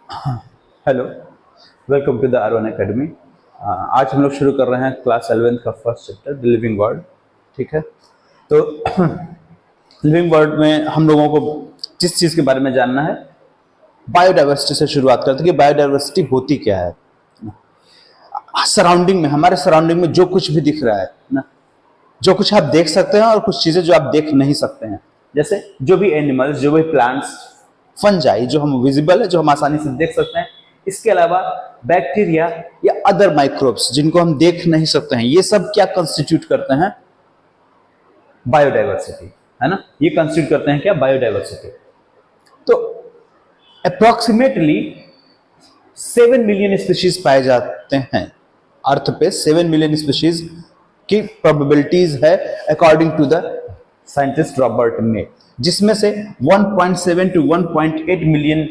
Hello, welcome to the R one academy. आज हम लोग शुरू कर रहे हैं क्लास 11th का first chapter the living world. ठीक है, तो लिविंग वर्ल्ड में हम लोगों को जिस चीज़ के बारे में जानना है, बायोडाइवर्सिटी से शुरुआत करते हैं कि बायोडाइवर्सिटी होती क्या है। सराउंडिंग में, हमारे सराउंडिंग में जो कुछ भी दिख रहा है ना, जो कुछ आप देख सकते हैं और कुछ चीज़ें जो आप देख नहीं सकते हैं, जैसे जो भी एनिमल्स, जो भी प्लांट्स, फंजाई जो हम विजिबल है, जो हम आसानी से देख सकते हैं। इसके अलावा बैक्टीरिया या अदर माइक्रोब्स जिनको हम देख नहीं सकते हैं, ये सब क्या कंस्टिट्यूट करते हैं? बायोडाइवर्सिटी, है ना। ये कंस्टिट्यूट करते हैं क्या? बायोडाइवर्सिटी। तो अप्रोक्सीमेटली 7 मिलियन स्पीशीज पाए जाते हैं अर्थ पे। 7 मिलियन स्पीशीज की प्रोबेबिलिटीज है according to the scientist Robert May, जिसमें से 1.7 टू 1.8 मिलियन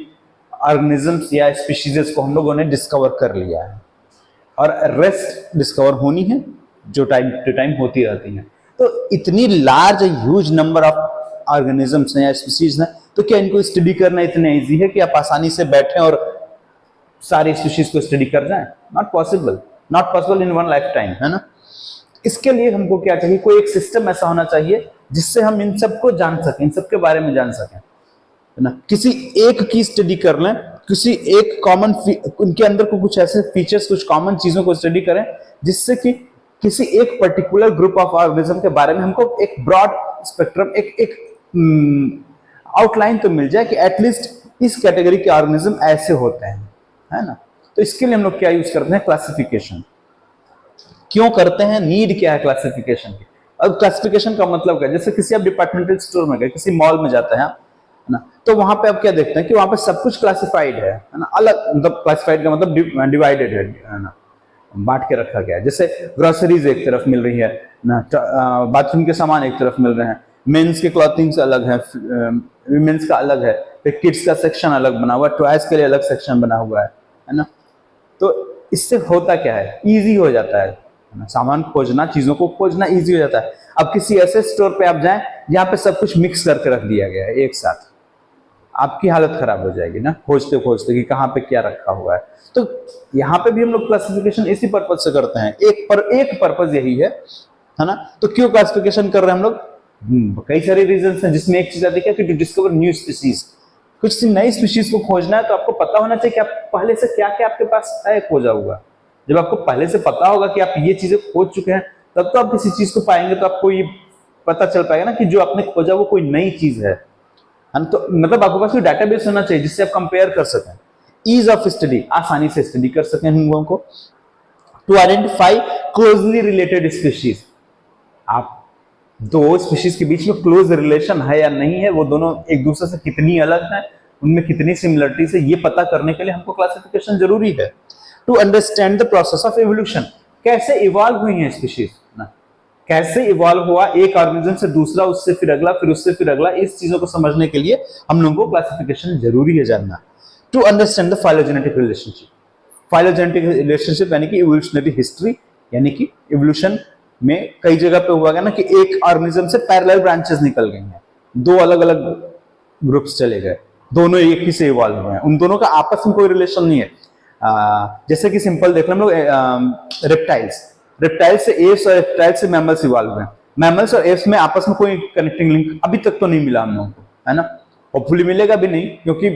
ऑर्गेनिजम्स या स्पीशीज को हम लोगों ने डिस्कवर कर लिया है, और रेस्ट डिस्कवर होनी है, जो टाइम टू टाइम होती रहती हैं। तो इतनी large huge number of organisms हैं या स्पीशीज हैं, तो क्या इनको स्टडी करना इतना ईजी है कि आप आसानी से बैठें और सारी स्पीशीज को स्टडी कर जाएं? Not possible, not possible in one life time, है ना। इसके लिए हमको क्या चाहिए? कोई एक सिस्टम ऐसा होना चाहिए जिससे हम इन सबको जान सकें, इन सबके बारे में जान सकें, है ना। किसी एक की स्टडी कर लें, किसी एक कॉमन, उनके अंदर को कुछ ऐसे फीचर्स, कुछ कॉमन चीजों को स्टडी करें जिससे कि किसी एक पर्टिकुलर ग्रुप ऑफ ऑर्गेनिज्म के बारे में हमको एक ब्रॉड स्पेक्ट्रम, एक आउटलाइन तो मिल जाए कि एटलीस्ट इस कैटेगरी के ऑर्गेनिज्म ऐसे होते हैं, है ना। तो इसके लिए हम लोग क्या यूज करते हैं? क्लासिफिकेशन। क्यों करते हैं? नीड क्या है क्लासिफिकेशन की? अब क्लासिफिकेशन का मतलब क्या है? जैसे किसी आप डिपार्टमेंटल स्टोर में गए, किसी मॉल में जाते हैं, है ना, तो वहां पे आप क्या देखते हैं कि वहां पे सब कुछ क्लासिफाइड है ना, अलग, मतलब क्लासिफाइड का मतलब डिवाइडेड है ना, बांट के रखा गया है। जैसे ग्रोसरीज एक तरफ मिल रही है ना, बाथरूम के सामान एक तरफ मिल रहे हैं, मेंस के क्लॉथिंग से अलग है, विमेंस का अलग है, फिर किड्स का सेक्शन अलग बना हुआ है, टॉयज के लिए अलग सेक्शन बना हुआ है ना। तो इससे होता क्या है? इजी हो जाता है ना, सामान खोजना, चीजों को खोजना इजी हो जाता है। अब किसी ऐसे स्टोर पे आप जाएं जहां पे सब कुछ मिक्स करके रख दिया गया है एक साथ, आपकी हालत खराब हो जाएगी ना, खोजते खोजते कि कहाँ पे क्या रखा हुआ है। तो यहाँ पे भी हम लोग क्लासिफिकेशन इसी पर्पज से करते हैं, एक पर्पज यही है ना। तो क्यों क्लासिफिकेशन कर रहे हैं हम लोग? कई सारे रीजन हैं, जिसमें एक चीज देखिए कि टू डिस्कवर न्यू स्पीशीज, कुछ नई स्पीशीज को खोजना है तो आपको पता होना चाहिए कि आप पहले से क्या क्या आपके पास है खोजा हुआ। जब आपको पहले से पता होगा कि आप ये चीजें खोज चुके हैं, तब तो आप किसी चीज को पाएंगे तो आपको ये पता चल पाएगा ना कि जो आपने खोजा वो कोई नई चीज है। तो मतलब आपके पास कोई डाटाबेस होना चाहिए जिससे आप कंपेयर कर सकें, ईज ऑफ स्टडी, आसानी से स्टडी कर सकें हम लोगों को। To identify closely related species, आप दो स्पीशीज के बीच में क्लोज रिलेशन है या नहीं है, वो दोनों एक दूसरे से कितनी अलग है, उनमें कितनी सिमिलरिटीज है, ये पता करने के लिए हमको क्लासिफिकेशन जरूरी है। To understand the process of evolution, कैसे इवॉल्व हुई है स्पीशीज ना, कैसे इवॉल्व हुआ एक ऑर्गेनिज्म से दूसरा, उससे फिर अगला, फिर उससे फिर अगला, इस चीजों को समझने के लिए हम लोगों को क्लासिफिकेशन जरूरी है जानना। To understand the phylogenetic relationship, phylogenetic relationship यानी कि इवोल्यूशनरी हिस्ट्री, यानी कि इवोल्यूशन में कई जगह पे हुआ गया ना कि एक ऑर्गेनिज्म से पैरेलल ब्रांचेस निकल गई हैं, दो अलग अलग ग्रुप्स चले गए, दोनों एक ही से इवॉल्व हुए हैं, उन दोनों का आपस में कोई रिलेशन नहीं है। जैसे कि सिंपल देख हम लोग, रेप्टाइल्स, रेप्टाइल्स से एप्स और रेप्टाइल्स से मैमल्स इवॉल्व हुए हैं। मैमल्स और एप्स में आपस में कोई कनेक्टिंग लिंक अभी तक तो नहीं मिला हम लोगों को, है ना। होपफुली मिलेगा भी नहीं, क्योंकि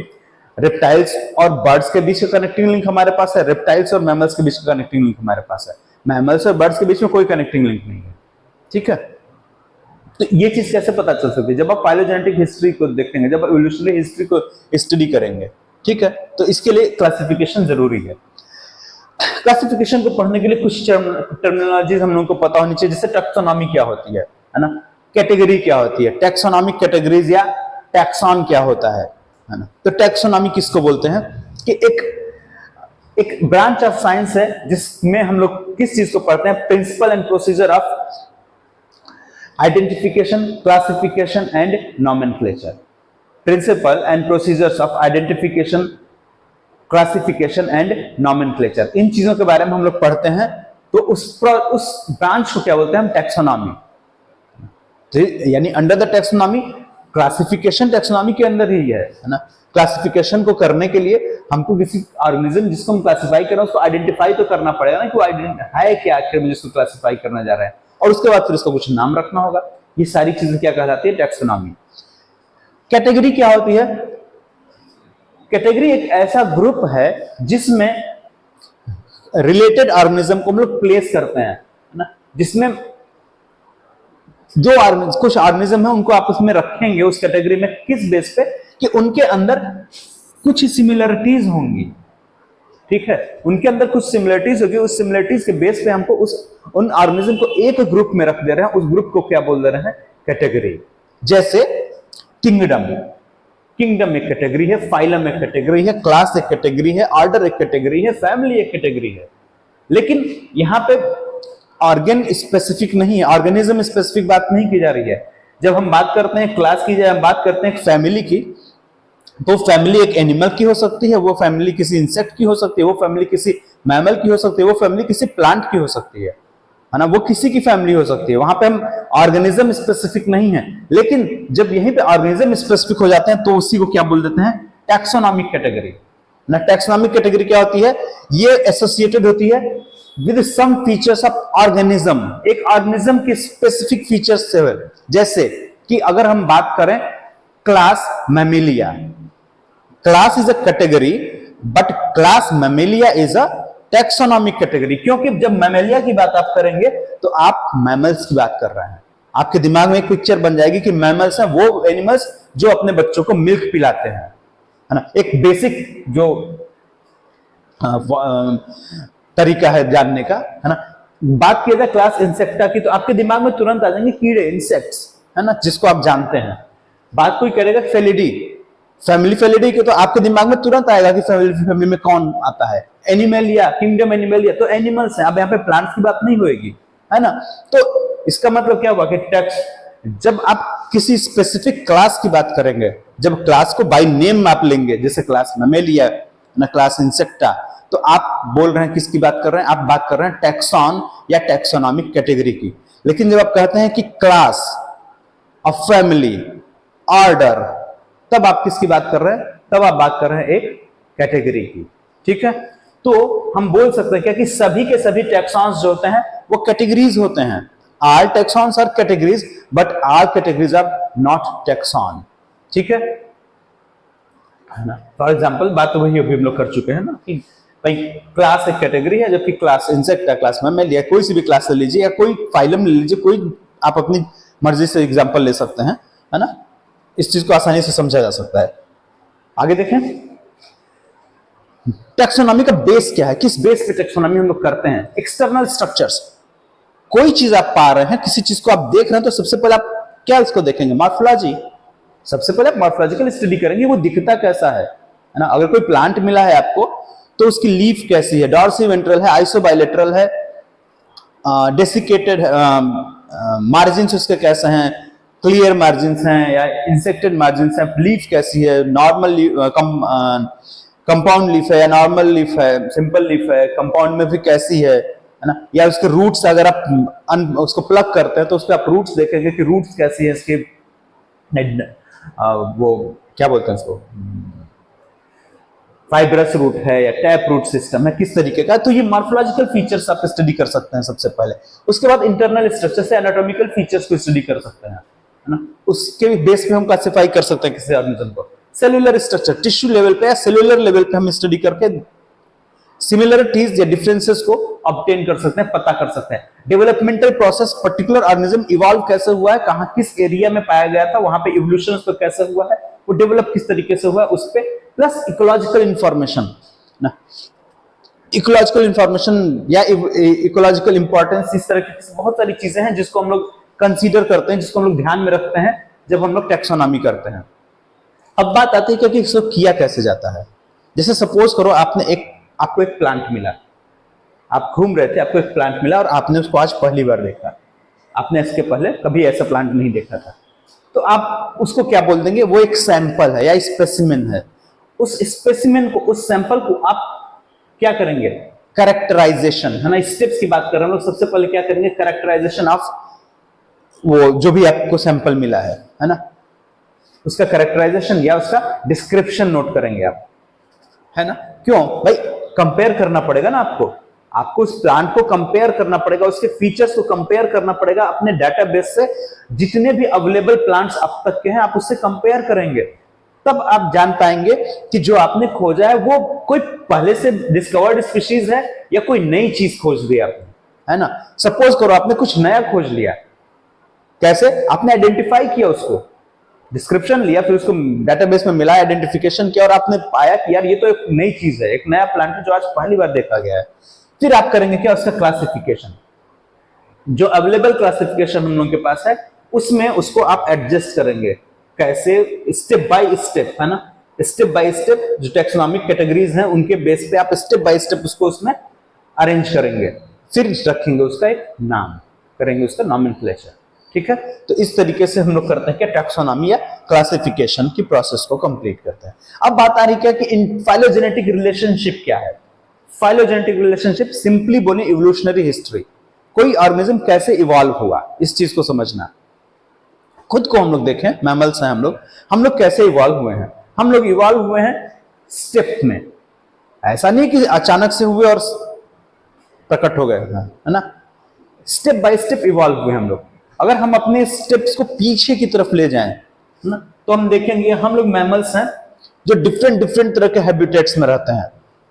रेप्टाइल्स और बर्ड्स के बीच का कनेक्टिंग लिंक हमारे पास है, रेप्टाइल्स और मैमल्स के बीच का कनेक्टिंग लिंक हमारे पास है, मैमल्स और बर्ड्स के बीच में कोई कनेक्टिंग लिंक नहीं है। ठीक है, तो ये चीज कैसे पता चल सकती है? जब आप फाइलोजेनेटिक हिस्ट्री को देखेंगे, जब आप इवोल्यूशनरी हिस्ट्री को स्टडी करेंगे। ठीक है, तो इसके लिए क्लासिफिकेशन जरूरी है। क्लासिफिकेशन को पढ़ने के लिए कुछ टर्मिनोलॉजीज हम लोगों को पता होनी चाहिए, जैसे टैक्सोनॉमी क्या होती है ना, कैटेगरी क्या होती है, टैक्सोनॉमिक कैटेगरीज या टैक्सॉन क्या होता है ना। तो टैक्सोनॉमी किसको बोलते हैं? कि एक ब्रांच ऑफ साइंस है जिसमें हम लोग किस चीज को पढ़ते हैं? Principle and procedure of identification, classification and nomenclature. Principle and procedures of identification, classification and nomenclature, इन चीजों के बारे में हम लोग पढ़ते हैं। तो उस ब्रांच को क्या बोलते हैं हम? टैक्सोनॉमी। यानी under the taxonomy, classification taxonomy के अंदर ही है ना। क्लासिफिकेशन को करने के लिए हमको किसी ऑर्गेनिज्म जिसको हम क्लासिफाई कर रहे हैं उसको आइडेंटिफाई तो करना पड़ेगा ना कि वो है क्या आखिर में जिसको क्लासिफाई करना जा रहा है, और उसके बाद फिर उसका कुछ नाम रखना होगा। ये सारी चीजें क्या कहलाती है? टैक्सोनॉमी। कैटेगरी क्या होती है? कैटेगरी एक ऐसा ग्रुप है जिसमें रिलेटेड ऑर्गेनिज्म को हम लोग प्लेस करते हैं, है ना, जिसमें जो कुछ ऑर्गेनिज्म है उनको आपस में रखेंगे उस कैटेगरी में, किस बेस पे? कि उनके अंदर कुछ सिमिलरिटीज होंगी, ठीक है, उनके अंदर कुछ सिमिलरिटीज होगी, उस सिमिलरिटीज के बेस पे हमको उन ऑर्गेनिज्म को एक ग्रुप में रख दे रहे हैं, उस ग्रुप को क्या बोल दे रहे हैं? कैटेगरी। जैसे किंगडम, किंगडम एक कैटेगरी है, फाइलम एक कैटेगरी है, क्लास एक कैटेगरी है, ऑर्डर एक कैटेगरी है, फैमिली एक कैटेगरी है। लेकिन यहां पे ऑर्गन स्पेसिफिक नहीं है, ऑर्गेनिज्म स्पेसिफिक बात नहीं की जा रही है। जब हम बात करते हैं क्लास की, जब हम बात करते हैं फैमिली की, तो फैमिली एक एनिमल की हो सकती है, वो फैमिली किसी इंसेक्ट की हो सकती है, वो फैमिली किसी मैमल की हो सकती है, वो फैमिली किसी प्लांट की हो सकती है ना, वो किसी की फैमिली हो सकती है। वहां पे हम ऑर्गेनिज्म स्पेसिफिक नहीं है। लेकिन जब यहीं पे ऑर्गेनिज्म स्पेसिफिक हो जाते हैं तो उसी को क्या बोल देते हैं? टैक्सोनॉमिक कैटेगरी ना। टैक्सोनॉमिक कैटेगरी क्या होती है? ये एसोसिएटेड होती है with some features of organism, एक ऑर्गेनिज्म के स्पेसिफिक फीचर्स से। जैसे कि अगर हम बात करें class mammalia, class is a category but class mammalia is a taxonomic category. क्योंकि जब मैमेलिया की बात आप करेंगे तो आप मैमल्स की बात कर रहे हैं, आपके दिमाग में एक पिक्चर बन जाएगी कि मैमल्स हैं वो एनिमल्स जो अपने बच्चों को मिल्क पिलाते हैं, है ना। एक बेसिक जो तरीका है जानने का, है ना। बात किया जाए क्लास इंसेक्टा की तो आपके दिमाग में तुरंत आ जाएंगे कीड़े, इंसेक्ट्स, है ना, जिसको आप जानते हैं। बात कोई करेगा फेलिडी, फैमिली फेलिडी की, तो आपके दिमाग में तुरंत आएगा कि फैमिली में कौन आता है? एनिमलिया, किंगडम एनिमलिया, तो एनिमल्स हैं। अब यहाँ पे प्लांट्स की बात नहीं होगी, है ना। तो इसका मतलब क्या हुआ कि टैक्स, जब आप किसी स्पेसिफिक क्लास की बात करेंगे, जब क्लास को बाय नेम आप लेंगे, जैसे क्लास मैमेलिया ना, क्लास इंसेक्टा, तो आप बोल रहे हैं किसकी बात कर रहे हैं? आप बात कर रहे हैं टैक्सॉन या टैक्सोनॉमिक कैटेगरी की। लेकिन जब आप कहते हैं कि क्लास, अ फैमिली, ऑर्डर, तब आप किसकी बात कर रहे हैं? तब आप बात कर रहे हैं एक कैटेगरी की, ठीक है। तो हम बोल सकते हैं क्या कि सभी के सभी टैक्सॉन्स जो होते हैं वो कैटेगरीज होते हैं। All taxons are categories but all categories are not taxon, ठीक है ना। फॉर एग्जांपल बात तो वही अभी हम लोग कर चुके हैं ना कि भाई क्लास एक कैटेगरी है, जबकि क्लास इंसेक्ट है, क्लास मैमेलिया, कोई सी भी क्लास ले लीजिए या कोई फाइलम ले लीजिए, कोई आप अपनी मर्जी से एग्जांपल ले सकते हैं, है ना। इस चीज को आसानी से समझा जा सकता है। आगे देखें टैक्सोनॉमी का बेस क्या है, किस बेस पे टैक्सोनॉमी हम लोग करते हैं? External structures. कोई चीज आप पा रहे हैं, किसी चीज को आप देख रहे हैं, तो सबसे पहले आप क्या इसको देखेंगे? मॉर्फोलॉजी। सबसे पहले आप मॉर्फोलॉजिकल स्टडी करेंगे, वो दिखता कैसा है ना। अगर कोई प्लांट मिला है आपको तो उसकी लीफ कैसी है, डॉर्सिवेंट्रल है, आइसोबाइलेटरल है, डेसिकेटेड मार्जिन उसके कैसे हैं, क्लियर मार्जिन हैं या इंसेक्टेड मार्जिन हैं, लीफ कैसी है, नॉर्मल कंपाउंड लीफ है या नॉर्मल लीफ है, सिंपल लीफ है, कंपाउंड में भी कैसी है ना। या उसके रूट्स, अगर आप उसको प्लग करते हैं तो उसके आप रूट्स देखेंगे कि रूट्स कैसी है इसके, वो क्या बोलते हैं इसको, फाइब्रस रूट है या टैप रूट सिस्टम है, किस तरीके का। तो ये मॉर्फोलॉजिकल फीचर्स आप स्टडी कर सकते हैं सबसे पहले। उसके बाद इंटरनल स्ट्रक्चर से एनाटॉमिकल फीचर्स को स्टडी कर सकते हैं, है ना। उसके बेस पे हम क्लासिफाई कर सकते हैं किसी ऑर्गेनिज्म को। सेलुलर स्ट्रक्चर, टिश्यू लेवल पे या सेलुलर लेवल पे हम स्टडी करके सिमिलरिटीज या डिफरेंसेस को ऑब्टेन कर सकते हैं, पता कर सकते हैं। Developmental process, particular organism evolve कैसे हुआ है, कहां किस एरिया में पाया गया था, वहां पे इवोल्यूशन तो कैसे हुआ है, वो डेवलप किस तरीके से हुआ है, उस पे प्लस इकोलॉजिकल इंफॉर्मेशन ना, इकोलॉजिकल इंफॉर्मेशन या इकोलॉजिकल इंपॉर्टेंस, इस तरह की बहुत सारी चीजें हैं जिसको हम लोग कंसीडर करते हैं, जिसको हम लोग ध्यान में रखते हैं जब हम लोग टैक्सोनॉमी करते हैं। अब बात आती है कि इसको किया कैसे जाता है। जैसे सपोज करो आपको एक प्लांट मिला, आप घूम रहे थे, आपको एक प्लांट मिला और आपने उसको आज पहली बार देखा, आपने इसके पहले कभी ऐसा प्लांट नहीं देखा था, तो आप उसको क्या बोल देंगे? वो एक सैंपल है या स्पेसिमेन है। उस स्पेसिमेन को, उस सैंपल को आप क्या करेंगे? कैरेक्टराइजेशन, है ना, स्टेप्स की बात कर रहे हैं हम लोग। सबसे पहले क्या करेंगे? कैरेक्टराइजेशन ऑफ वो जो भी आपको सैंपल मिला है ना। उसका कैरेक्टराइजेशन या उसका डिस्क्रिप्शन नोट करेंगे आप, है ना। क्यों भाई, कंपेयर करना पड़ेगा ना आपको, आपको उस प्लांट को कंपेयर करना पड़ेगा, उसके फीचर्स को कंपेयर करना पड़ेगा अपने डेटाबेस से। जितने भी अवेलेबल प्लांट्स अब तक के हैं आप उससे कंपेयर करेंगे, तब आप जान पाएंगे कि जो आपने खोजा है वो कोई पहले से डिस्कवर्ड स्पीशीज है या कोई नई चीज खोज दी आपने, है ना। सपोज करो आपने कुछ नया खोज लिया, कैसे आपने आइडेंटिफाई किया, उसको डिस्क्रिप्शन लिया, फिर उसको डेटाबेस में मिला, आइडेंटिफिकेशन किया और आपने पाया कि यार ये तो एक नई चीज है, एक नया प्लांट है जो आज पहली बार देखा गया है। फिर आप करेंगे क्या, उसका क्लासिफिकेशन, जो अवेलेबल क्लासिफिकेशन हम लोगों के पास है उसमें उसको आप एडजस्ट करेंगे। कैसे, स्टेप बाय स्टेप, है ना, स्टेप बाय स्टेप जो टेक्सोनॉमिक कैटेगरीज हैं उनके बेस पे आप स्टेप बाय स्टेप उसको उसमें अरेंज करेंगे, फिर रखेंगे उसका एक नाम, करेंगे उसका नॉमेनक्लेचर, ठीक है। तो इस तरीके से हम लोग करते हैं कि टैक्सोनॉमी या क्लासिफिकेशन की प्रोसेस को कंप्लीट करते हैं। अब बात आ रही क्या कि इन फाइलोजेनेटिक रिलेशनशिप क्या है। फाइलोजेनेटिक रिलेशनशिप सिंपली बोले इवोल्यूशनरी हिस्ट्री, कोई ऑर्गेनिज्म कैसे इवॉल्व हुआ, इस चीज को समझना। खुद को हम लोग देखें, मैमल्स हैं हम लोग कैसे इवॉल्व हुए हैं। हम लोग इवॉल्व हुए हैं स्टेप में, ऐसा नहीं कि अचानक से हुए और प्रकट हो गए, है ना। स्टेप बाय स्टेप इवॉल्व हुए हम लोग। अगर हम अपने स्टेप्स को पीछे की तरफ ले जाएं, है ना, तो हम देखेंगे हम लोग मैमल्स हैं जो डिफरेंट डिफरेंट तरह के हैबिटेट्स में रहते हैं।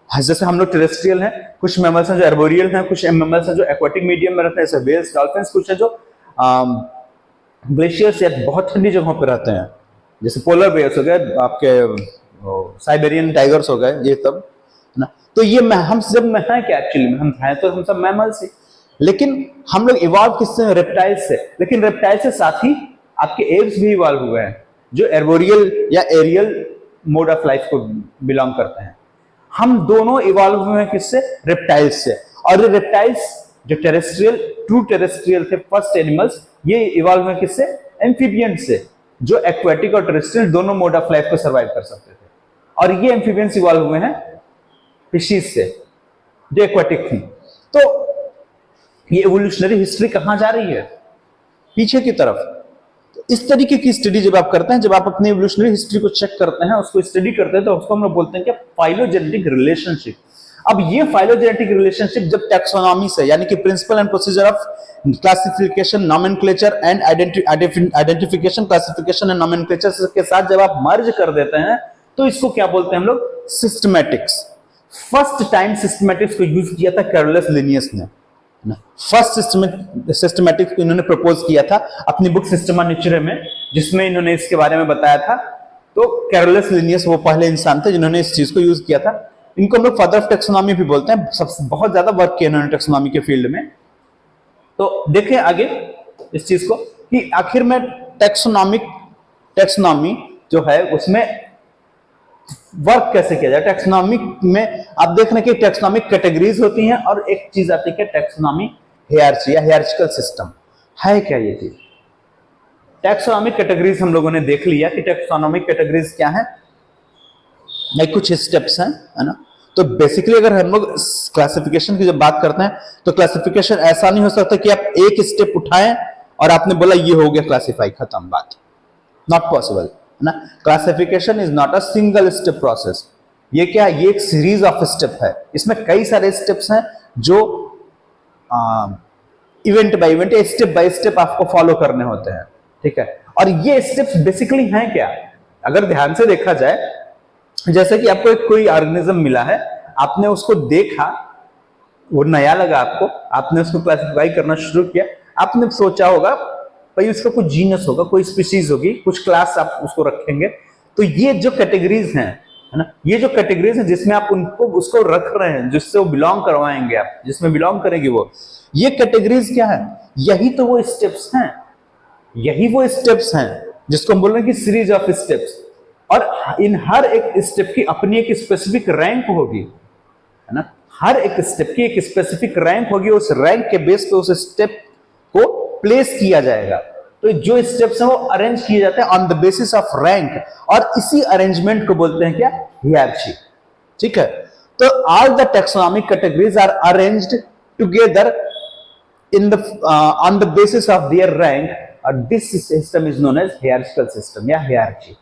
जैसे हम लोग टेरेस्ट्रियल हैं, कुछ मैमल्स हैं जो अर्बोरियल हैं, कुछ मैमल्स हैं जो एक्वाटिक मीडियम में रहते हैं जैसे व्हेल्स, डॉल्फिन्स, कुछ है जो ग्लेशियर्स या बहुत ठंडी जगहों पर रहते हैं जैसे पोलर बेयर्स हो गए, आपके साइबेरियन टाइगर्स हो गए, ये सब, है ना। तो ये हम सब में है क्या, एक्चुअली में हम हैं तो हम सब मैमल्स ही, लेकिन हम लोग इवॉल्व किससे, रेप्टाइल्स से। लेकिन रेप्टाइल से साथ ही आपके एव्स भी इवॉल्व हुए हैं जो एर्बोरियल या एरियल मोड ऑफ लाइफ को बिलोंग करते हैं। हम दोनों इवॉल्व हुए हैं किससे, रेप्टाइल्स से। और ये रेप्टाइल्स जो टेरेस्ट्रियल, ट्रू टेरेस्ट्रियल थे फर्स्ट एनिमल्स, ये इवॉल्व हुए किससे, एम्फीबियंस से, जो एक्वेटिक और टेरेस्ट्रियल दोनों मोड ऑफ लाइफ को सर्वाइव कर सकते थे। और ये एम्फीबियंस इवॉल्व हुए हैं फिशीज से जो एक्वेटिक थी। तो ये एवोल्यूशनरी हिस्ट्री कहां जा रही है, पीछे की तरफ। तो इस तरीके की स्टडी जब आप करते हैं, जब आप अपनी एवोल्यूशनरी हिस्ट्री को चेक करते हैं, उसको स्टडी करते हैं, तो उसको हम लोग बोलते हैं कि फाइलोजेनेटिक रिलेशनशिप। अब ये फाइलोजेनेटिक रिलेशनशिप जब टैक्सोनॉमी से, यानी कि principle and procedure of classification, nomenclature and identification, classification and nomenclature के साथ जब आप मर्ज कर देते हैं, तो इसको क्या बोलते हैं हम लोग, सिस्टमैटिक्स। फर्स्ट टाइम सिस्टमैटिक्स को यूज किया था कैरोलस लिनियस ने। फर्स्ट सिस्टमैटिक्स को इन्होंने प्रपोज किया था अपनी बुक सिस्टमा नेचुरे में, जिसमें इन्होंने इसके बारे में बताया था। तो कैरोलस लिनियस वो पहले इंसान थे जिन्होंने इस चीज को यूज किया था। इनको हम लोग फादर ऑफ टैक्सोनॉमी भी बोलते हैं, सबसे बहुत ज्यादा वर्क किया इन्होंने टैक्सोनॉमी के फील्ड में। तो देखें आगे इस चीज को कि आखिर में टैक्सोनॉमी जो है उसमें वर्क कैसे किया जाए। टैक्सोनॉमी में आप देख रहे हैं कि टैक्सोनॉमिक कैटेगरीज होती हैं और एक चीज आती है टैक्सोनॉमी हियरार्ची या हियरार्चिकल सिस्टम। है क्या ये चीज, टैक्सोनॉमिक कैटेगरीज हम लोगों ने देख लिया कि टैक्सोनॉमिक कैटेगरीज क्या है, नहीं कुछ स्टेप्स हैं, है ना। तो बेसिकली अगर हम लोग क्लासिफिकेशन की जब बात करते हैं तो क्लासिफिकेशन ऐसा नहीं हो सकता कि आप एक स्टेप उठाएं और आपने बोला ये हो गया क्लासिफाई, खत्म बात, नॉट पॉसिबल, है ना। Classification is not a single step process. ये क्या है, ये एक सीरीज ऑफ स्टेप है, इसमें कई सारे स्टेप्स हैं जो event bye event, step by step आपको फॉलो करने होते हैं, ठीक है। और ये स्टेप्स बेसिकली हैं क्या, अगर ध्यान से देखा जाए, जैसे कि आपको एक कोई ऑर्गेनिज्म मिला है, आपने उसको देखा, वो नया लगा आपको, आपने उसको क्लासिफाई करना शुरू किया, आपने सोचा होगा भाई उसका कुछ जीनस होगा, कोई स्पीशीज होगी, कुछ क्लास आप उसको रखेंगे। तो ये जो कैटेगरीज हैं, है ना, ये जो कैटेगरीज हैं जिसमें आप उनको उसको रख रहे हैं, जिससे वो बिलोंग करवाएंगे आप, जिसमें बिलोंग करेगी वो, ये कैटेगरीज क्या है, यही तो वो स्टेप्स हैं, यही वो स्टेप्स हैं जिसको हम बोल रहे हैं कि सीरीज ऑफ स्टेप्स। और इन हर एक स्टेप की अपनी एक स्पेसिफिक रैंक होगी, है ना, हर एक स्टेप की एक स्पेसिफिक रैंक होगी, उस रैंक के बेस पे उस स्टेप को प्लेस किया जाएगा। तो जो स्टेप्स हैं वो अरेंज किए जाते हैं on the basis of rank, और इसी अरेंजमेंट को बोलते हैं क्या, हियरार्ची, ठीक है। तो all the taxonomic categories are arranged together in the on the basis of their rank, और this system is known as hierarchical system या हायरार्की।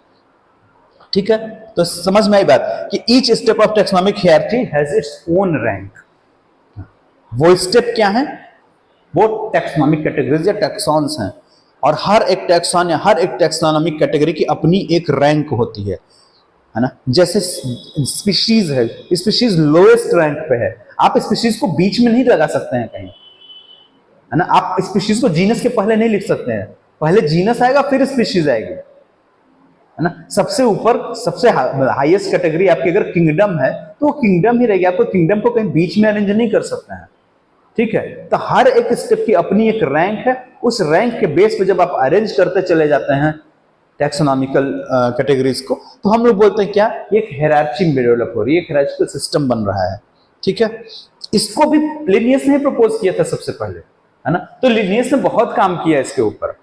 ठीक है, तो समझ में आई बात कि each step of taxonomic hierarchy has its own rank. वो स्टेप क्या है? वो टैक्सोनॉमिक कैटेगरीज या टैक्सॉन्स हैं, और हर एक टैक्सॉन या हर एक टैक्सोनॉमिक कैटेगरी की अपनी एक रैंक होती है ना। जैसे स्पीशीज है, स्पीशीज लोएस्ट रैंक पे है, आप स्पीशीज को बीच में नहीं लगा सकते हैं कहीं, है ना। आप स्पीशीज को जीनस के पहले नहीं लिख सकते हैं, पहले जीनस आएगा फिर स्पीशीज आएगी, है ना। सबसे ऊपर सबसे हाईएस्ट कैटेगरी आपकी अगर किंगडम है तो वो किंगडम ही रहेगी, आपको किंगडम को कहीं बीच में अरेंज नहीं कर सकते हैं। ठीक है, तो हर एक स्टेप की अपनी एक रैंक है, उस रैंक के बेस पे जब आप अरेंज करते चले जाते हैं टैक्सोनॉमिकल कैटेगरीज को, तो हम लोग बोलते हैं क्या, एक हायरार्की डेवलप हो रही है, एक हायरार्किकल सिस्टम बन रहा है। ठीक है, इसको भी लिनियस ने प्रपोज किया था सबसे पहले, है ना। तो लिनियस ने बहुत काम किया इसके ऊपर,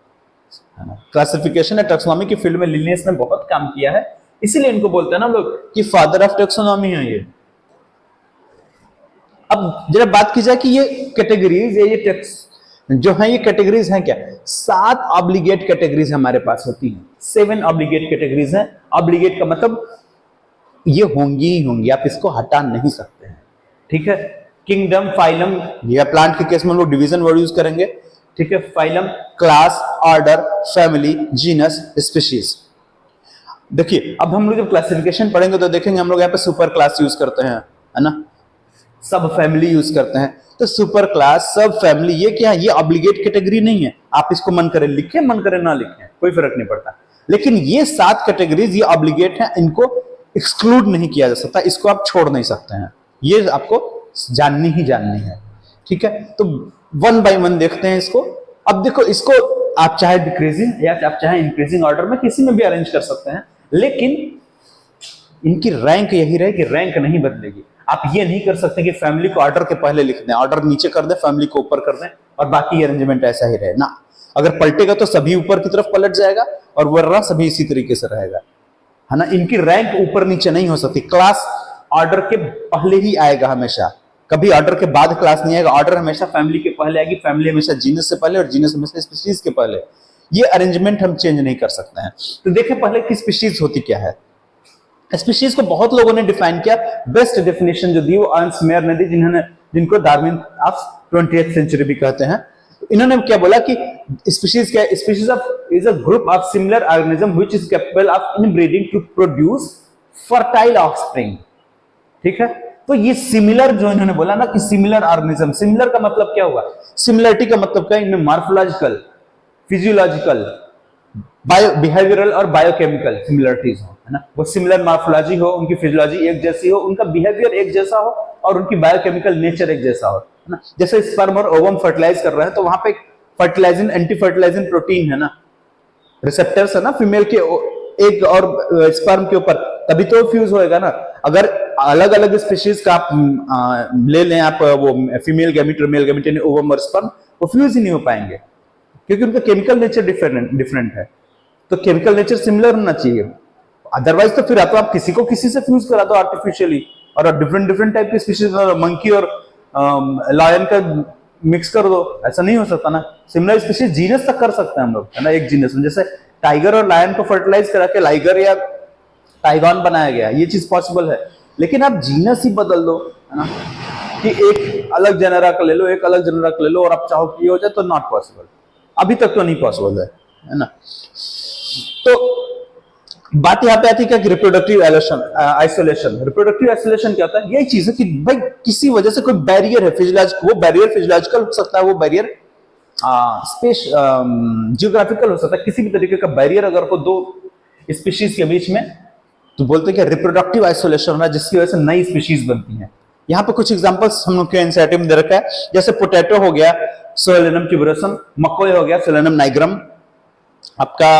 है ना। क्लासिफिकेशन या टैक्सोनॉमी की फील्ड में लिनियस ने बहुत काम किया है, इसीलिए इनको बोलते हैं ना लोग कि फादर ऑफ टैक्सोनॉमी है ये। अब जरा बात की जाए कि ये कैटेगरीज ये टैक्स जो है, ये कैटेगरीज हैं क्या, 7 ऑब्लिगेट कैटेगरीज हमारे पास होती हैं, 7 ऑब्लिगेट कैटेगरीज हैं। ऑब्लिगेट का मतलब ये होंगी ही होंगी, आप इसको हटा नहीं सकते हैं। ठीक है, किंगडम, फाइलम, या प्लांट के केस में हम लोग डिवीजन वर्ड यूज करेंगे। ठीक है, phylum, class, order, family, genus, species. देखिए अब हम लोग जब क्लासिफिकेशन पढ़ेंगे तो देखेंगे हम लोग यहाँ पे सुपर क्लास यूज करते हैं, है ना, सब फैमिली यूज करते हैं। तो सुपर क्लास, सब फैमिली, ये क्या है, ये ऑब्लिगेट कैटेगरी नहीं है, आप इसको मन करे लिखें मन करे ना लिखें कोई फर्क नहीं पड़ता। लेकिन ये 7 कैटेगरीज ये ऑब्लिगेट हैं, इनको एक्सक्लूड नहीं किया जा सकता, इसको आप छोड़ नहीं सकते हैं, ये आपको जाननी ही जाननी है। ठीक है, तो 1 बाय 1 देखते हैं इसको। अब देखो, इसको आप चाहे डिक्रीजिंग या आप चाहे इंक्रीजिंग ऑर्डर में किसी में भी अरेंज कर सकते हैं, लेकिन इनकी रैंक यही रहे कि रैंक नहीं बदलेगी। आप ये नहीं कर सकते कि फैमिली को ऑर्डर के पहले लिख दें, ऑर्डर नीचे कर दें, फैमिली को ऊपर कर दें और बाकी अरेंजमेंट ऐसा ही रहे ना। अगर पलटेगा तो सभी ऊपर की तरफ पलट जाएगा और वरना सभी इसी तरीके से रहेगा, है ना। इनकी रैंक ऊपर नीचे नहीं हो सकती। क्लास ऑर्डर के पहले ही आएगा हमेशा, कभी ऑर्डर के बाद क्लास नहीं आएगा। ऑर्डर हमेशा फैमिली के पहले आएगी, फैमिली हमेशा जीनस से पहले और जीनस हमेशा स्पीशीज के पहले। ये अरेंजमेंट हम चेंज नहीं कर सकते हैं। तो देखें पहले की स्पीशीज होती क्या है। स्पीशीज को बहुत लोगों ने डिफाइन किया, बेस्ट डेफिनेशन जो दी वो अर्नस्ट मेयर ने दी, जिनको डार्विन ऑफ 20th सेंचुरी भी कहते हैं। इन्होंने क्या बोला कि स्पीशीज क्या है, species of is a group of similar organism which is capable of inbreeding to produce fertile offspring. ठीक है, तो ये सिमिलर जो इन्होंने बोला ना कि सिमिलर ऑर्गेनिज्म, सिमिलर का मतलब क्या हुआ, सिमिलरिटी का मतलब क्या है, इनमें मार्फोलॉजिकल, फिजियोलॉजिकल, बायो बिहेवियरल और बायोकेमिकल सिमिलरिटीज हो, है ना। वो सिमिलर मार्फोलॉजी हो, उनकी फिजियोलॉजी एक जैसी हो, उनका बिहेवियर एक जैसा हो और उनकी बायोकेमिकल नेचर एक जैसा हो, है ना। जैसे स्पर्म और ओवम फर्टिलाइज कर रहे हैं तो वहां पे फर्टिलाइजिंग एंटी फर्टिलाइजिंग प्रोटीन है ना, रिसेप्टर्स है ना फीमेल के एग और स्पर्म के ऊपर, तभी तो फ्यूज होएगा ना। अगर अलग अलग स्पीशीज का आप ले लें, आप वो फीमेल गैमीट और मेल गैमीट यानी ओवम और स्पर्म, वो फ्यूज ही नहीं हो पाएंगे क्योंकि उनका केमिकल नेचर डिफरेंट है। तो केमिकल नेचर सिमिलर होना चाहिए, अदरवाइज तो फिर आप किसी को किसी से फ्यूज करा दो आर्टिफिशियली, और डिफरेंट टाइप के स्पीशीज, मंकी और लायन का मिक्स कर दो, ऐसा नहीं हो सकता ना। सिमिलर स्पीशीज जीनस तक कर सकते हैं हम लोग, है ना। एक जीनस में जैसे टाइगर और लायन को फर्टिलाइज करा के लाइगर या टाइगॉन बनाया गया, ये चीज पॉसिबल है। लेकिन आप जीनस ही बदल दो, है ना, कि एक अलग जेनरा का ले लो, एक अलग जेनरा का ले लो और आप चाहो कि हो जाए, तो नॉट पॉसिबल, अभी तक तो नहीं पॉसिबल है ना। तो बात यहां पे आती है कि रिप्रोडक्टिव आइसोलेशन। रिप्रोडक्टिव आइसोलेशन क्या होता है, यही चीज है कि भाई किसी वजह से कोई बैरियर है, वो बैरियर फिजियोलॉजिकल हो सकता है, वो बैरियर स्पेस जियोग्राफिकल हो सकता है, किसी भी तरीके का बैरियर अगर को दो स्पीशीज के बीच में, तो बोलते हैं कि रिप्रोडक्टिव आइसोलेशन होना, जिसकी वजह से नई स्पीशीज बनती हैं। यहाँ पे कुछ एग्जांपल्स हम लोग के एनसीईआरटी में दे रखा है, जैसे पोटैटो हो गया सोलेनम ट्यूबरोसम, मकोई हो गया सोलेनम नाइग्रम, आपका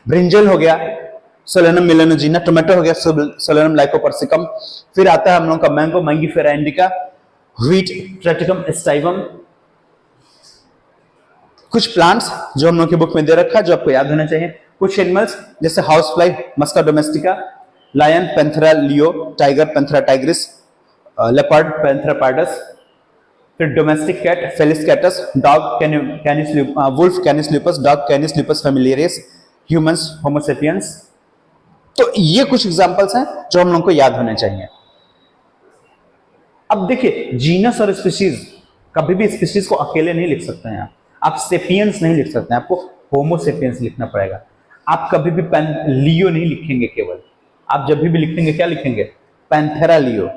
ब्रिंजल हो गया सोलेनम मेलानोजिना, टोमेटो हो गया सोलेनम लाइकोपर्सिकम, फिर आता है हम लोग का मैंगो मैंगीफेरा इंडिका, व्हीट ट्रेटिकम स्टाइवम। कुछ प्लांट्स जो हम लोग के बुक में दे रखा है जो आपको याद होना चाहिए, कुछ एनिमल्स जैसे house fly Musca domestica, lion Panthera leo, tiger Panthera tigris, leopard Panthera pardus, फिर domestic cat Felis catus, dog Canis wolf Canis lupus, dog Canis lupus familiaris, humans Homo sapiens. तो ये कुछ एग्जांपल्स हैं जो हम लोग को याद होने चाहिए। अब देखिए, जीनस और स्पीशीज, कभी भी स्पीशीज को अकेले नहीं लिख सकते हैं आप सेपियंस नहीं लिख सकते हैं, आपको होमो सेपियंस लिखना पड़ेगा। आप कभी भी लियो नहीं लिखेंगे, केवल आप जब भी लिखेंगे क्या लिखेंगे, पैंथेरा लियो।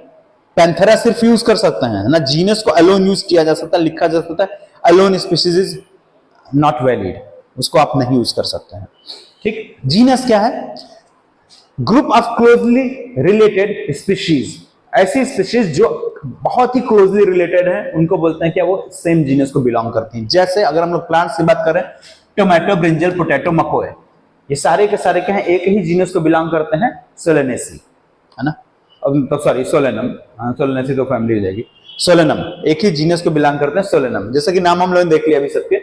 पैंथेरा सिर्फ यूज कर सकते हैं ना, जीनस को अलोन यूज किया जा सकता है, लिखा जा सकता है। Alone species is not valid, उसको आप नहीं यूज कर सकते हैं। ठीक, जीनस क्या है, group of closely related species. ऐसी स्पीशीज जो बहुत ही क्लोजली रिलेटेड है, उनको बोलते हैं क्या, वो सेम जीनस को बिलोंग करती हैं। जैसे अगर हम लोग प्लांट्स की बात करें, टोमेटो, ब्रिंजल, पोटैटो, मकोए, ये सारे के सारे क्या हैं, एक ही जीनस को बिलोंग करते हैं, सोलेनेसी, है ना। तो सॉरी, सोलेनम, सोलेनेसी तो फैमिली हो जाएगी। सोलेनम एक ही जीनस को बिलोंग करते हैं, सोलेनम। जैसे कि नाम हम लोगों ने देख लिया अभी सबके,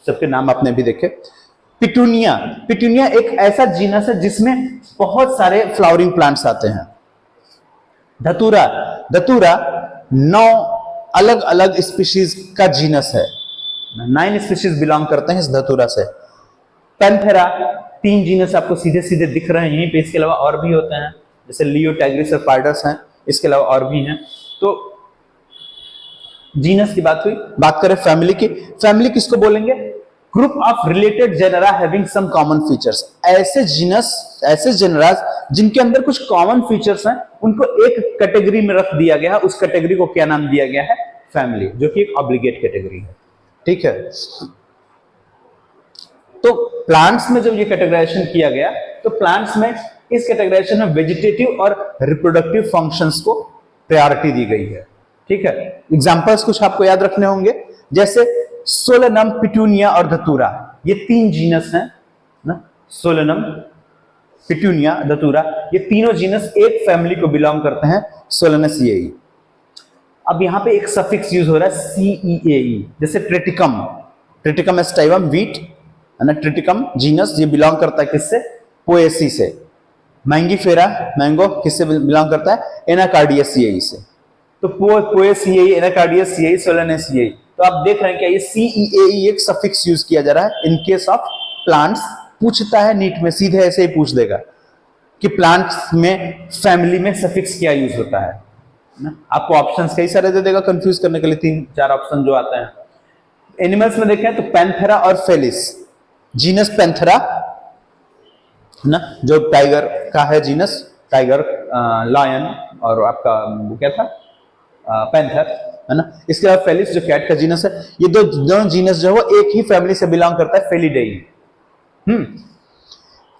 सबके नाम आपने भी देखे। पिटूनिया, पिटूनिया एक ऐसा जीनस है जिसमें बहुत सारे फ्लावरिंग प्लांट्स आते हैं। धतूरा, धतूरा 9 अलग अलग स्पीशीज का जीनस है, 9 स्पीशीज बिलोंग करते हैं इस धतूरा से। पैंथेरा 3 जीनस आपको सीधे सीधे दिख रहे हैं यहीं पे, इसके अलावा और भी होते हैं, जैसे लियो, टाइग्रिस और पार्डस हैं, इसके अलावा और भी हैं। तो जीनस की बात हुई। बात करें फैमिली की, फैमिली किसको बोलेंगे, group of related genera having some common features. ऐसे जीनस, ऐसे जेनरास जिनके अंदर कुछ कॉमन फीचर्स हैं, उनको एक कैटेगरी में रख दिया गया है। उस कैटेगरी को क्या नाम दिया गया है, फैमिली, जो कि एक ऑब्लिगेट कैटेगरी है। ठीक है, तो प्लांट्स में जब ये कैटेगराइजेशन किया गया, तो प्लांट्स में इस कैटेगराइजेशन में वेजिटेटिव और रिप्रोडक्टिव फंक्शंस को प्रायोरिटी दी गई है। ठीक है, एग्जांपल्स कुछ आपको याद रखने होंगे, जैसे सोलेनम, पिटूनिया और धतूरा, ये 3 जीनस हैं ना, सोलेनम, पिटूनिया, धतूरा, ये तीनों जीनस एक फैमिली को बिलोंग करते हैं, सोलेनेसिएई। अब यहां पे एक सफिक्स यूज हो रहा है, CEAE, जैसे ट्रिटिकम, ट्रिटिकम एस्टाइवम व्हीट, है ना, ट्रिटिकम जीनस, ये बिलोंग करता है किससे, पोएसी से। मैंगीफेरा, मैंगो, किससे बिलोंग करता है, एनाकार्डियेसिएई से। तो पोएसिएई, एनाकार्डियेसिएई, सोलेनेसिएई। तो आप देख रहे हैं क्या, ये CEAE एक सफिक्स यूज किया जा रहा है इन केस ऑफ प्लांट्स। पूछता है नीट में, सीधे ऐसे ही पूछ देगा कि प्लांट्स में फैमिली में सफिक्स क्या यूज होता है ना? आपको ऑप्शंस कई सारे दे देगा कंफ्यूज करने के लिए, 3-4 ऑप्शन जो आते हैं। एनिमल्स में देखें तो पैंथेरा और फेलिस, जीनस पैंथेरा ना, जो टाइगर का है जीनस, टाइगर, लायन और आपका वो क्या था, पैंथर, है ना। इसके अलावा फेलिस जो कैट का जीनस है, ये दोनों जीनस जो है वो एक ही फैमिली से बिलोंग करता है, फेलिडेई।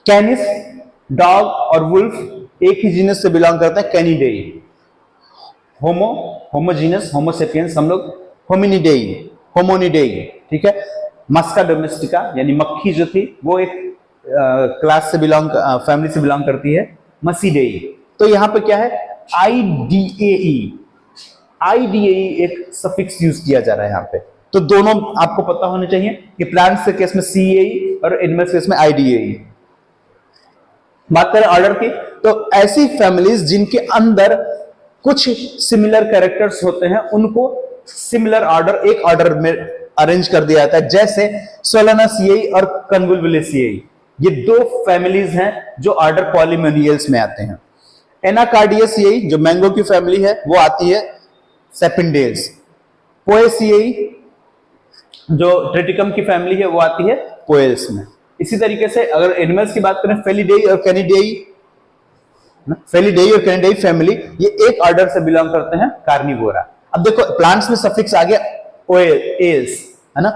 कैनिस, डॉग और वुल्फ एक ही जीनस से बिलोंग करता है, कैनिडेई। होमोजीनस, होमोसेपियंस हम लोग होमिनिडेई, होमोनिडेई। ठीक है, मस्का डोमेस्टिका यानी मक्खी जो थी वो एक क्लास से बिलोंग, फैमिली से बिलोंग करती है, मसीडेई। तो यहां पे क्या है, IDAE, IDAE एक सफिक्स यूज किया जा रहा है यहां पे। तो दोनों आपको पता होने चाहिए कि प्लांट्स के केस में CEAE और एनिमल्स के केस में IDAE। बात करें ऑर्डर की, तो ऐसी फैमिलीज जिनके अंदर कुछ सिमिलर कैरेक्टर्स होते हैं, उनको सिमिलर ऑर्डर, एक ऑर्डर में अरेंज कर दिया जाता है। जैसे सोलेनासिएई और कन्वुलुलेसिएई, ये 2 फैमिलीज हैं जो ऑर्डर पॉलीमोनियल्स में आते हैं। एनाकार्डियेसिएई जो मैंगो की फैमिली है, वो आती है सेपिंडेल्स। पोएसिएई जो ट्रिटिकम की फैमिली है, वो आती है पोएल्स में। इसी तरीके से अगर एनिमल्स की बात करें, फेलिडेई और कैनिडेई, फेलिडेई और कैनिडेई फैमिली, ये एक ऑर्डर से बिलोंग करते हैं, कार्निवोरा। अब देखो प्लांट्स में सफिक्स आ गया एल्स, है ना,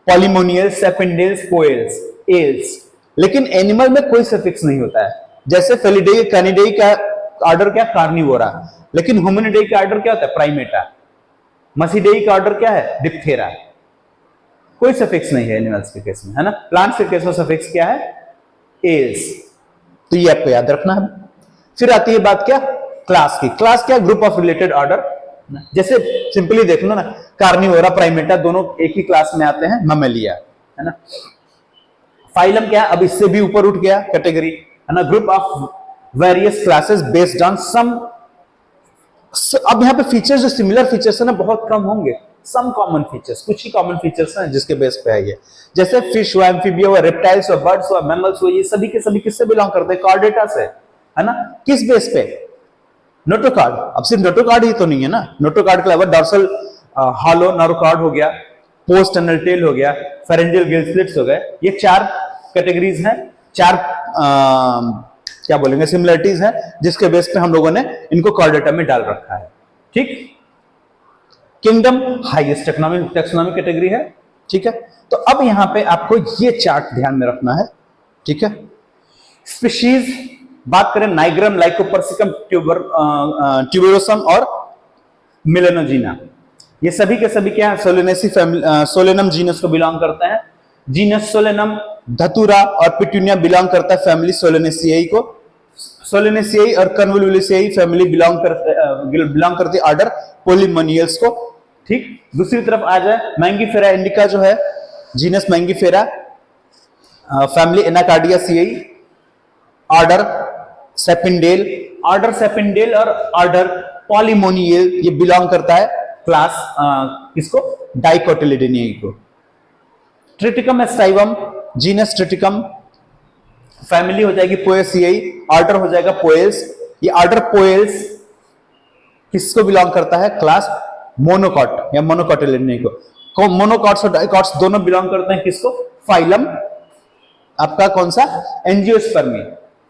पॉलीमोनियल्स, सेपिंडेल्स, पोएल्स, एल्स। लेकिन एनिमल में कोई सफिक्स नहीं होता है। जैसे फेलिडेई, कैनिडेई का ऑर्डर क्या, कार्निवोरा, लेकिन होमिनिडेई का ऑर्डर क्या होता है, प्राइमेटा। मसीडेई का ऑर्डर क्या है, डिप्थेरा। कोई सफिक्स नहीं है एनिमल्स के केस में, है ना। प्लांट्स के केस में सफिक्स क्या है, एल्स। तो ये आपको याद रखना है। फिर आती है बात क्या, क्लास की। क्लास क्या, ग्रुप ऑफ रिलेटेड ऑर्डर। जैसे सिंपली देख लो ना, कार्निवोरा, प्राइमेटा दोनों एक ही क्लास में आते हैं, ममेलिया, है ना। फाइलम क्या है, अब इससे भी ऊपर उठ गया कैटेगरी, है ना, group of various classes based on some अब यहाँ पे फीचर्स जो सिमिलर फीचर्स है ना बहुत कम होंगे, सम कॉमन फीचर्स, कुछ ही कॉमन फीचर्स हैं जिसके बेस पे है ये। जैसे फिश हुआ, एम्फीबिया हुआ, रेप्टाइल्स हुआ, बर्ड्स हुआ, मैमल्स हुआ, ये सभी के सभी किससे बिलोंग करते हैं? कॉर्डेटा से, है ना। किस बेस पे? नोटोकॉर्ड। अब सिर्फ नोटोकॉर्ड ही तो नहीं है ना, नोटोकॉर्ड के अलावा डॉर्सल हॉलो नोटोकॉर्ड हो गया, पोस्ट टनल टेल हो गया, फेरेंजियल गिल स्लिट्स हो गए। ये 4 कैटेगरीज हैं, 4 क्या बोलेंगे सिमिलरिटीज हैं जिसके बेस पे हम लोगों ने इनको कॉर्डेटा में डाल रखा है। ठीक। किंगडम हाईएस्ट टेक्सोनॉमिक कैटेगरी है। ठीक है। तो अब यहां पे आपको ये चार्ट ध्यान में रखना है। ठीक है। स्पीशीज बात करें, नाइग्रम, लाइकोपर्सिकम, ट्यूबरोसम और मिलेनोजीना, ये सभी के सभी क्या है? सोलेनेसी फैमिली, सोलेनम जीनस को बिलोंग करते हैं। जीनस सोलेनम, धतूरा और पिट्यूनिया बिलोंग करता है फैमिली सोलेनेसियाई को। सोलेनेसियाई और कन्वोलुलिसियाई फैमिली बिलोंग करती है ऑर्डर पोलीमोनियल्स को। ठीक। दूसरी तरफ आ जाए, मैंगीफेरा इंडिका जो है, जीनस मैंगीफेरा, फैमिली एनाकार्डियासियाई, ऑर्डर सेपिंडेल और ऑर्डर पॉलीमोनियल, ये बिलोंग करता है क्लास किसको? डाइकोटिलिडेनियाई को। ट्रिटिकम एस्टाइवम, जीनस ट्रिटिकम, फैमिली हो जाएगी पोएसियाई, ऑर्डर हो जाएगा पोएल्स। ये ऑर्डर पोएल्स किसको बिलोंग करता है? क्लास मोनोकॉट या मोनोकॉटिलिडेनियाई को। मोनोकॉट्स और डाइकॉट्स दोनों बिलोंग करते हैं किसको? फाइलम आपका कौन सा? एंजियोस्पर्मी।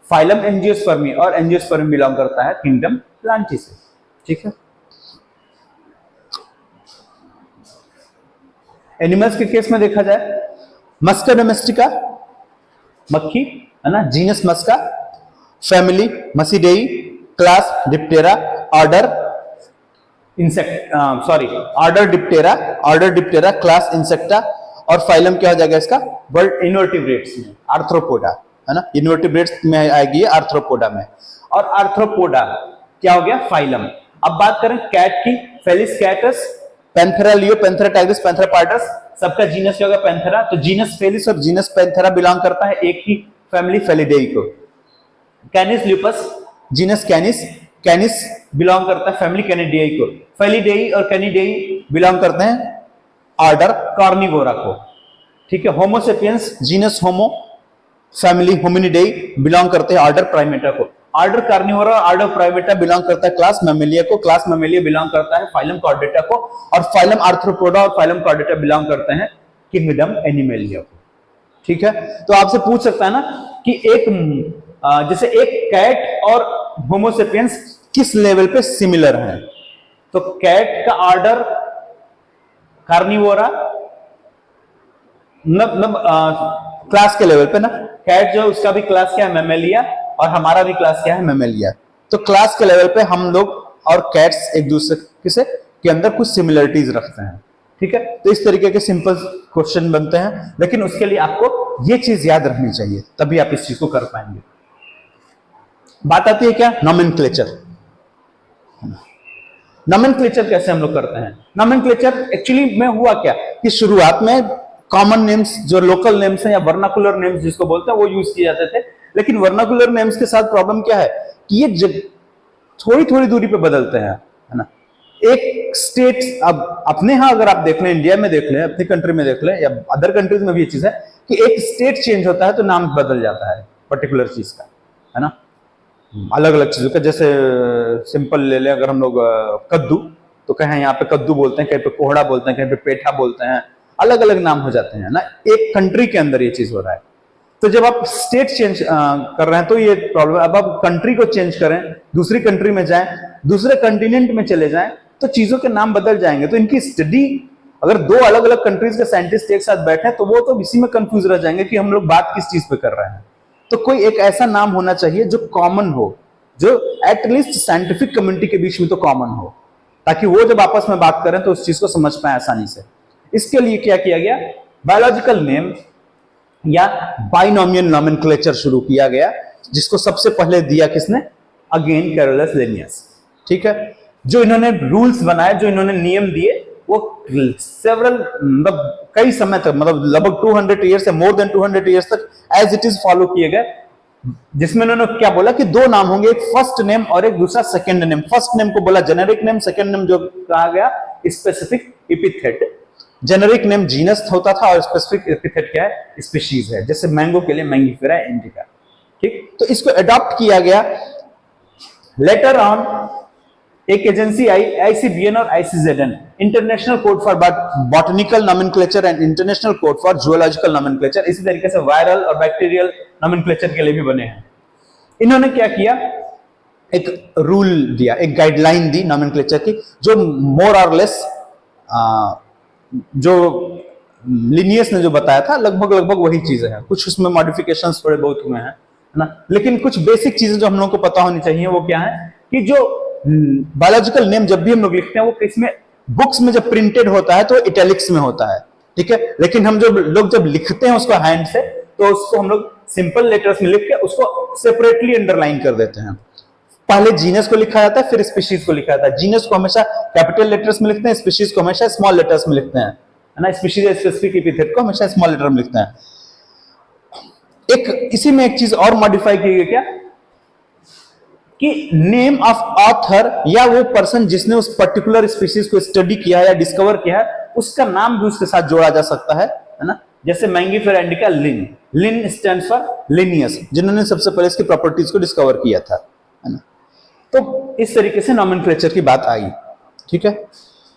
फाइलम एंजियोस्पर्मी, और एंजियोस्पर्मी बिलोंग करता है किंगडम प्लांटी से। ठीक है। एनिमल्स के केस में देखा जाए, मस्का डोमेस्टिका मक्खी, है ना, genus Musca, family Muscidae, class Diptera, order Diptera, class Insecta, और फाइलम क्या हो जाएगा इसका? वर्ल्ड इनवर्टिब्रेट्स में आर्थ्रोपोडा, है ना, इनवर्टिब्रेट्स में आएगी आर्थ्रोपोडा में। और आर्थ्रोपोडा क्या हो गया? फाइलम। अब बात करें कैट की, Felis catus, Panthera leo, Panthera tigris, Panthera pardus, सबका जीनस क्या होगा? पैंथेरा। तो जीनस फेलिस और जीनस पैंथेरा बिलोंग करता है एक ही फैमिली फेलिडेई को। Canis lupus, genus Canis belong करता है फैमिली कैनिडियाई को। फेलिडेई और कैनिडेई बिलोंग करते हैं ऑर्डर कार्निवोरा को। ठीक है। होमो सेपियंस, जीनस होमो, फैमिली होमिनिडेई बिलोंग करते हैं ऑर्डर प्राइमेटा को। Order Carnivora, order Primata belong करता है क्लास मैमेलिया को। क्लास मैमेलिया बिलोंग करता है फाइलम कॉर्डेटा को, और फाइलम आर्थ्रोपोडा और फाइलम कॉर्डेटा बिलोंग करते हैं किंगडम एनिमेलिया को। ठीक है। तो आपसे पूछ सकता है ना कि जैसे एक कैट और होमोसेपियंस किस लेवल पे सिमिलर हैं? तो कैट का ऑर्डर कार्निवोरा, क्लास के लेवल पे ना, कैट जो उसका भी क्लास क्या है? मैमेलिया, और हमारा भी क्लास क्या है? मैमेलिया। तो क्लास के लेवल पे हम लोग और कैट्स एक दूसरे से के अंदर कुछ सिमिलरिटीज रखते हैं। ठीक है। तो इस तरीके के सिंपल क्वेश्चन बनते हैं, लेकिन उसके लिए आपको ये चीज याद रखनी चाहिए, तभी आप इस चीज को कर पाएंगे। बात आती है क्या? नॉमेनक्लेचर। नॉमेनक्लेचर कैसे हम लोग करते हैं? नॉमेनक्लेचर एक्चुअली में हुआ क्या कि शुरुआत में कॉमन नेम्स, जो लोकल नेम्स हैं या वर्नाकुलर नेम्स जिसको बोलते हैं, वो यूज किए जाते थे। लेकिन वर्नाकुलर नेम्स के साथ प्रॉब्लम क्या है कि ये थोड़ी थोड़ी दूरी पे बदलते हैं, है ना। एक स्टेट, अब अपने यहां अगर आप देख लें, इंडिया में देख लें, अपनी कंट्री में देख लें, या अदर कंट्रीज में भी ये चीज है कि एक स्टेट चेंज होता है तो नाम बदल जाता है पर्टिकुलर चीज का, है ना, अलग अलग चीजों का। जैसे सिंपल ले लें अगर हम लोग कद्दू, तो कहीं यहाँ पे कद्दू बोलते हैं, कहीं पे कोहड़ा बोलते हैं, कहीं पे पेठा बोलते हैं, अलग अलग नाम हो जाते हैं ना। एक कंट्री के अंदर ये चीज हो रहा है। तो जब आप स्टेट चेंज कर रहे हैं तो ये प्रॉब्लम। अब आप कंट्री को चेंज करें, दूसरी कंट्री में जाएं, दूसरे कंटिनेंट में चले जाएं, तो चीजों के नाम बदल जाएंगे। तो इनकी स्टडी, अगर दो अलग अलग कंट्रीज के साइंटिस्ट एक साथ बैठे तो वो तो इसी में कंफ्यूज रह जाएंगे कि हम लोग बात किस चीज पे कर रहे हैं। तो कोई एक ऐसा नाम होना चाहिए जो कॉमन हो, जो एटलीस्ट साइंटिफिक कम्युनिटी के बीच में तो कॉमन हो, ताकि वो जब आपस में बात करें तो उस चीज को समझ पाए आसानी से। इसके लिए क्या किया गया? बायोलॉजिकल नेम या बाइनोमियल नोमेनक्लेचर शुरू किया गया, जिसको सबसे पहले दिया किसने? Again Carolus Linnaeus. ठीक है। जो इन्होंने रूल्स बनाए, जो इन्होंने नियम दिए, वो सेवरल कई समय तक, मतलब लगभग 200 ईयर्स से मोर देन 200 ईयर्स तक एज इट इज फॉलो किए गए। जिसमें उन्होंने क्या बोला कि दो नाम होंगे, एक फर्स्ट नेम और एक दूसरा सेकंड नेम। फर्स्ट नेम को बोला जेनेरिक नेम, सेकंड नेम जो कहा गया specific epithet. Generic name genus होता था और स्पेसिफिक एपिथेट क्या है, स्पीशीज है। जैसे मैंगो के लिए मैंगीफेरा इंडिका, ठीक। तो इसको अडॉप्ट किया गया। लेटर ऑन एक एजेंसी आई, आईसीबीएन और ICZN, international code for botanical nomenclature and international code for zoological nomenclature. इसी तरीके से वायरल और बैक्टीरियल नॉमेनक्लेचर के लिए भी बने हैं। इन्होंने क्या किया, एक रूल दिया, एक गाइडलाइन दी नॉमेनक्लेचर की, जो मोर और लेस जो लिनियस ने जो बताया था लगभग लगभग वही चीजें हैं। कुछ उसमें मॉडिफिकेशंस थोड़े बहुत हुए हैं, है ना। लेकिन कुछ बेसिक चीजें जो हम लोग को पता होनी चाहिए वो क्या है कि जो बायोलॉजिकल नेम जब भी हम लोग लिखते हैं वो किसमें, बुक्स में जब प्रिंटेड होता है तो इटैलिक्स में होता है, ठीक है। लेकिन हम जो लोग जब लिखते हैं उसको हैंड से, तो उसको हम लोग सिंपल लेटर्स में लिख के उसको सेपरेटली अंडरलाइन कर देते हैं। पहले जीनस को लिखा जाता है, फिर स्पीशीज को लिखा जाता है। जीनस को हमेशा कैपिटल लेटर्स में लिखते हैं, स्पीशीज को हमेशा स्मॉल लेटर्स में लिखते हैं, है ना। स्पीशीज स्पेसिफिक एपिथेट को हमेशा स्मॉल लेटर में लिखते हैं। एक इसी में एक चीज और मॉडिफाई की गई क्या, कि नेम ऑफ ऑथर या वो पर्सन जिसने उस पर्टिकुलर स्पीशीज को स्टडी किया है या डिस्कवर किया है, उसका नाम भी उसके साथ जोड़ा जा सकता है ना। जैसे Mangifera indica Linn, Linn stands for Linnaeus, जिन्होंने सबसे पहले इसकी प्रॉपर्टीज को डिस्कवर किया था, है ना। तो इस तरीके से नॉमेनक्लेचर की बात आई, ठीक है।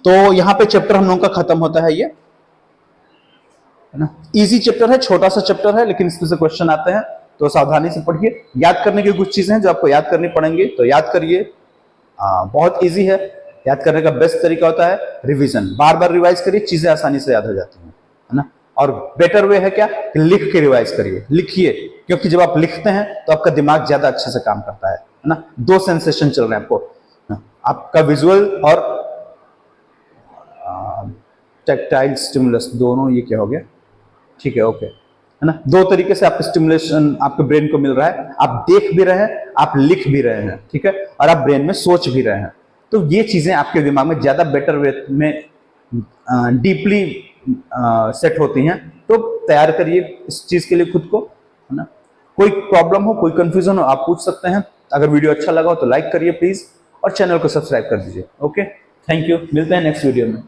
तो यहां पे चैप्टर हम लोगों का खत्म होता है, ये है ना। इजी चैप्टर है, छोटा सा चैप्टर है, लेकिन इसमें से क्वेश्चन आते हैं तो सावधानी से पढ़िए। याद करने की कुछ चीजें हैं जो आपको याद करनी पड़ेंगी, तो याद करिए। बहुत इजी है, याद करने का बेस्ट तरीका होता है रिवीजन। बार बार रिवाइज करिए, चीजें आसानी से याद हो जाती हैं, है ना। और बेटर वे है क्या कि लिख के रिवाइज करिए, लिखिए, क्योंकि जब आप लिखते हैं तो आपका दिमाग ज्यादा अच्छे से काम करता है ना। दो सेंसेशन चल रहे हैं आपको, आपका विजुअल और टैक्टाइल स्टिमुलस, दोनों। ये क्या हो गया, ठीक है, ओके, है ना। दो तरीके से आपका स्टिमुलेशन आपके ब्रेन को मिल रहा है, आप देख भी रहे हैं, आप लिख भी रहे हैं, ठीक है, और आप ब्रेन में सोच भी रहे हैं। तो ये चीजें आपके दिमाग में ज्यादा बेटर वे में डीपली सेट होती हैं। तो तैयार करिए इस चीज के लिए खुद को, है ना। कोई प्रॉब्लम हो, कोई कंफ्यूजन हो, आप पूछ सकते हैं। अगर वीडियो अच्छा लगा हो तो लाइक करिए प्लीज, और चैनल को सब्सक्राइब कर दीजिए। ओके, थैंक यू, मिलते हैं नेक्स्ट वीडियो में।